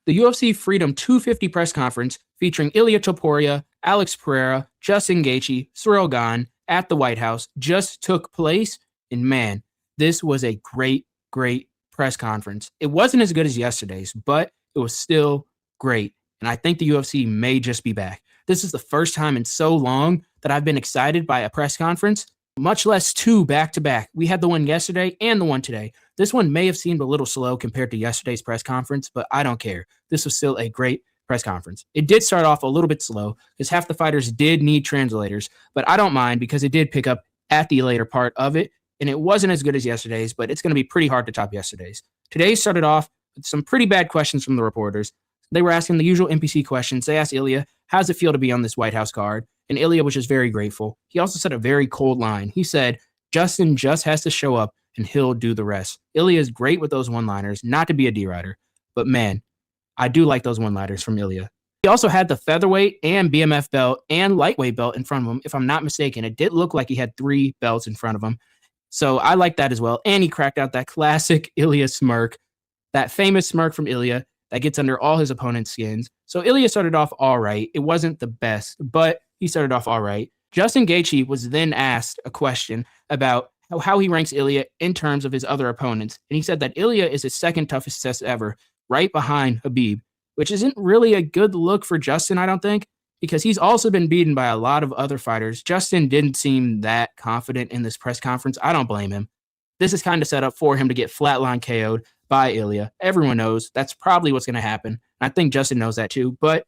The UFC Freedom 250 press conference featuring Ilia Topuria, Alex Pereira, Justin Gaethje, Cyril Gane at the White House just took place. And man, this was a great, great press conference. It wasn't as good as yesterday's, but it was still great. And I think the UFC may just be back. This is the first time in so long that I've been excited by a press conference, much less two back to back. We had the one yesterday and the one today. This one may have seemed a little slow compared to yesterday's press conference, but I don't care. This was still a great press conference. It did start off a little bit slow because half the fighters did need translators, but I don't mind because it did pick up at the later part of it, and it wasn't as good as yesterday's, but it's going to be pretty hard to top yesterday's. Today started off with some pretty bad questions from the reporters. They were asking the usual NPC questions. They asked Ilia, how does it feel to be on this White House card? And Ilia was just very grateful. He also said a very cold line. He said, Justin just has to show up and he'll do the rest. Ilia is great with those one-liners, not to be a D-rider, but man, I do like those one-liners from Ilia. He also had the featherweight and BMF belt and lightweight belt in front of him, if I'm not mistaken. It did look like he had 3 belts in front of him. So I like that as well. And he cracked out that classic Ilia smirk, that famous smirk from Ilia that gets under all his opponent's skins. So Ilia started off all right. It wasn't the best, but he started off all right. Justin Gaethje was then asked a question about how he ranks Ilia in terms of his other opponents. And he said that Ilia is his second toughest test ever, right behind Khabib, which isn't really a good look for Justin, I don't think, because he's also been beaten by a lot of other fighters. Justin didn't seem that confident in this press conference. I don't blame him. This is kind of set up for him to get flatline KO'd by Ilia. Everyone knows that's probably what's going to happen. I think Justin knows that too, but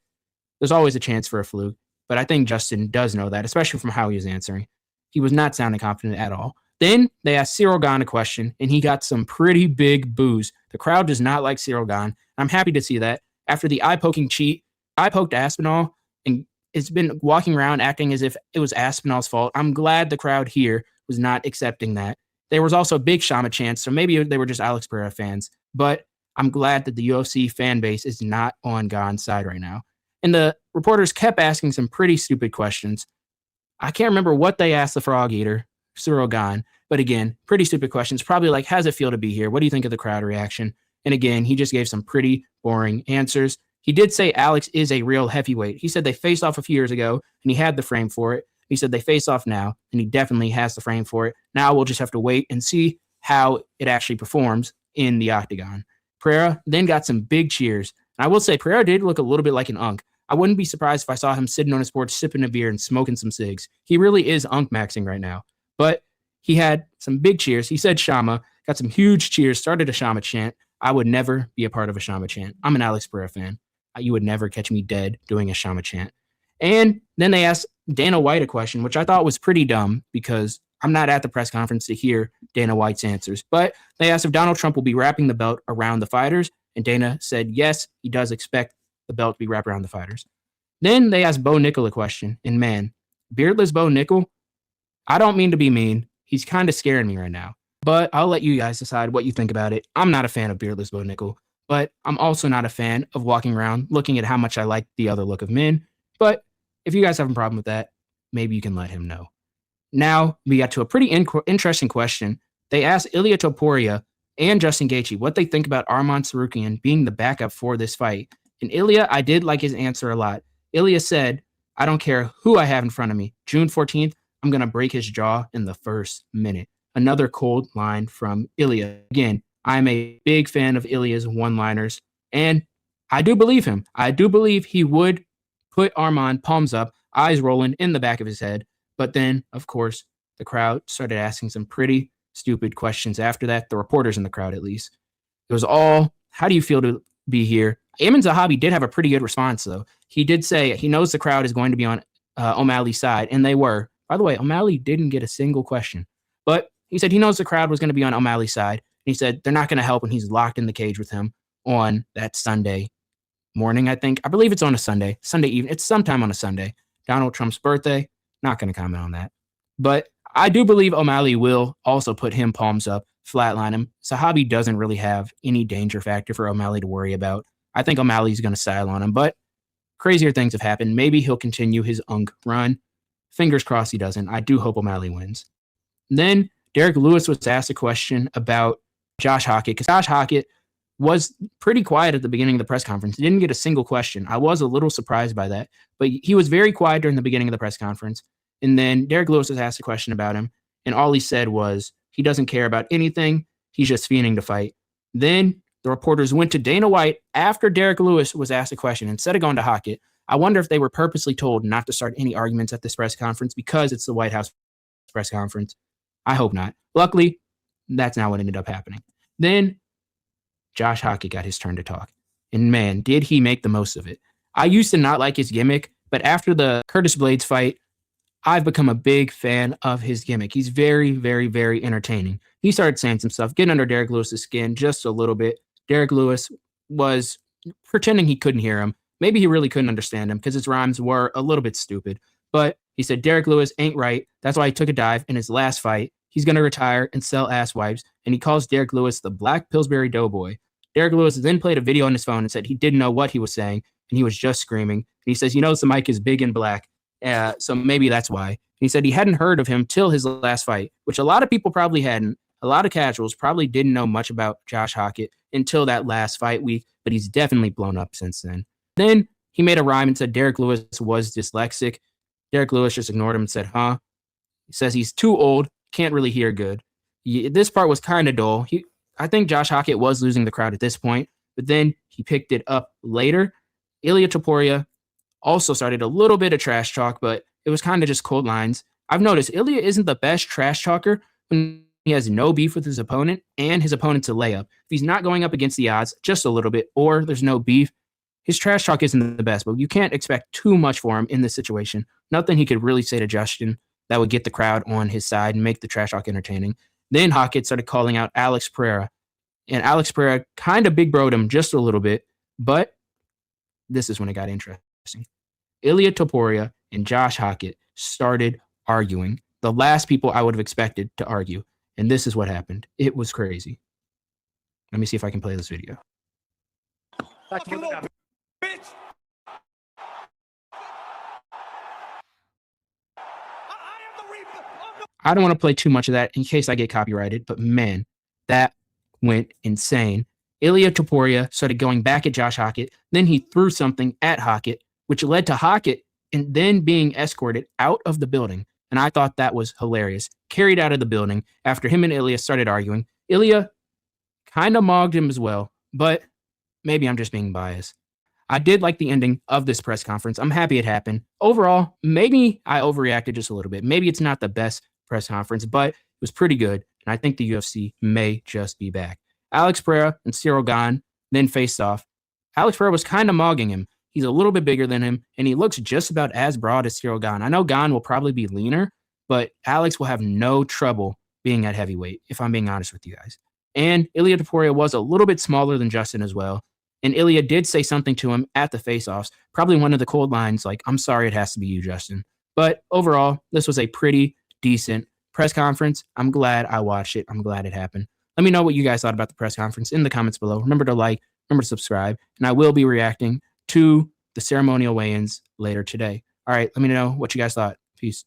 there's always a chance for a fluke. But I think Justin does know that, especially from how he was answering. He was not sounding confident at all. Then they asked Cyril Gane a question, and he got some pretty big boos. The crowd does not like Cyril Gane. I'm happy to see that. After the eye-poking cheat, I poked Aspinall, and it's been walking around acting as if it was Aspinall's fault. I'm glad the crowd here was not accepting that. There was also big Shama chants, so maybe they were just Alex Pereira fans. But I'm glad that the UFC fan base is not on Gane's side right now. And the reporters kept asking some pretty stupid questions. I can't remember what they asked the frog eater, Cyril Gane, but again, pretty stupid questions. Probably like, how does it feel to be here? What do you think of the crowd reaction? And again, he just gave some pretty boring answers. He did say Alex is a real heavyweight. He said they faced off a few years ago, and he had the frame for it. He said they face off now, and he definitely has the frame for it. Now we'll just have to wait and see how it actually performs in the octagon. Pereira then got some big cheers. And I will say Pereira did look a little bit like an unk. I wouldn't be surprised if I saw him sitting on his porch sipping a beer and smoking some cigs. He really is unk maxing right now. But he had some big cheers. He said Shama, got some huge cheers, started a Shama chant. I would never be a part of a Shama chant. I'm an Alex Pereira fan. You would never catch me dead doing a Shama chant. And then they asked Dana White a question, which I thought was pretty dumb because I'm not at the press conference to hear Dana White's answers. But they asked if Donald Trump will be wrapping the belt around the fighters. And Dana said, yes, he does expect the belt to be wrapped around the fighters. Then they asked Bo Nickel a question. And man, beardless Bo Nickel, I don't mean to be mean. He's kind of scaring me right now. But I'll let you guys decide what you think about it. I'm not a fan of beardless Bo Nickel. But I'm also not a fan of walking around looking at how much I like the other look of men. But if you guys have a problem with that, maybe you can let him know. Now, we got to a pretty interesting question. They asked Ilia Topuria and Justin Gaethje what they think about Arman Tsarukyan being the backup for this fight. And Ilia, I did like his answer a lot. Ilia said, I don't care who I have in front of me. June 14th, I'm going to break his jaw in the first minute. Another cold line from Ilia. Again, I'm a big fan of Ilia's one-liners, and I do believe him. I do believe he would put Arman palms up, eyes rolling in the back of his head. But then, of course, the crowd started asking some pretty stupid questions after that, the reporters in the crowd at least. It was all, how do you feel to be here? Ayman Zahabi did have a pretty good response, though. He did say he knows the crowd is going to be on O'Malley's side, and they were. By the way, O'Malley didn't get a single question. But he said he knows the crowd was going to be on O'Malley's side. He said they're not going to help when he's locked in the cage with him on that Sunday morning, I think. I believe it's on a Sunday evening. It's sometime on a Sunday. Donald Trump's birthday. Not going to comment on that. But I do believe O'Malley will also put him palms up, flatline him. Zahabi doesn't really have any danger factor for O'Malley to worry about. I think O'Malley's going to style on him, but crazier things have happened. Maybe he'll continue his unk run. Fingers crossed he doesn't. I do hope O'Malley wins. And then Derek Lewis was asked a question about Josh Hockett, because Josh Hockett was pretty quiet at the beginning of the press conference. He didn't get a single question. I was a little surprised by that, but he was very quiet during the beginning of the press conference. And then Derek Lewis was asked a question about him, and all he said was he doesn't care about anything. He's just fiending to fight. Then the reporters went to Dana White after Derek Lewis was asked a question. Instead of going to Hockett, I wonder if they were purposely told not to start any arguments at this press conference because it's the White House press conference. I hope not. Luckily, that's not what ended up happening. Then Josh Hockett got his turn to talk. And man, did he make the most of it. I used to not like his gimmick, but after the Curtis Blades fight, I've become a big fan of his gimmick. He's very, very, very entertaining. He started saying some stuff, getting under Derek Lewis's skin just a little bit. Derek Lewis was pretending he couldn't hear him. Maybe he really couldn't understand him because his rhymes were a little bit stupid. But he said Derek Lewis ain't right. That's why he took a dive in his last fight. He's going to retire and sell ass wipes. And he calls Derek Lewis the Black Pillsbury Doughboy. Derek Lewis then played a video on his phone and said he didn't know what he was saying, and he was just screaming. And he says, the mic is big and black, so maybe that's why. And he said he hadn't heard of him till his last fight, which a lot of people probably hadn't. A lot of casuals probably didn't know much about Josh Hockett until that last fight week, but he's definitely blown up since then. Then he made a rhyme and said Derek Lewis was dyslexic. Derek Lewis just ignored him and said, huh? He says he's too old, can't really hear good. This part was kind of dull. I think Josh Hockett was losing the crowd at this point, but then he picked it up later. Ilia Topuria also started a little bit of trash talk, but it was kind of just cold lines. I've noticed Ilia isn't the best trash talker when he has no beef with his opponent and his opponent's a layup. If he's not going up against the odds just a little bit or there's no beef, his trash talk isn't the best, but you can't expect too much for him in this situation. Nothing he could really say to Justin that would get the crowd on his side and make the trash talk entertaining. Then Hockett started calling out Alex Pereira. And Alex Pereira kind of big broed him just a little bit, but this is when it got interesting. Ilia Topuria and Josh Hockett started arguing. The last people I would have expected to argue. And this is what happened. It was crazy. Let me see if I can play this video. I don't want to play too much of that in case I get copyrighted, but man, that went insane. Ilia Topuria started going back at Josh Hockett. Then he threw something at Hockett, which led to Hockett and then being escorted out of the building. And I thought that was hilarious. Carried out of the building after him and Ilia started arguing. Ilia kind of mogged him as well, but maybe I'm just being biased. I did like the ending of this press conference. I'm happy it happened. Overall, maybe I overreacted just a little bit. Maybe it's not the best press conference, but it was pretty good. And I think the UFC may just be back. Alex Pereira and Cyril Gane then faced off. Alex Pereira was kind of mogging him. He's a little bit bigger than him, and he looks just about as broad as Cyril Gane. I know Gane will probably be leaner, but Alex will have no trouble being at heavyweight, if I'm being honest with you guys. And Ilia Topuria was a little bit smaller than Justin as well. And Ilia did say something to him at the face-offs, probably one of the cold lines like, I'm sorry it has to be you, Justin. But overall, this was a pretty decent press conference. I'm glad I watched it. I'm glad it happened. Let me know what you guys thought about the press conference in the comments below. Remember to like, remember to subscribe, and I will be reacting to the ceremonial weigh-ins later today. All right, let me know what you guys thought. Peace.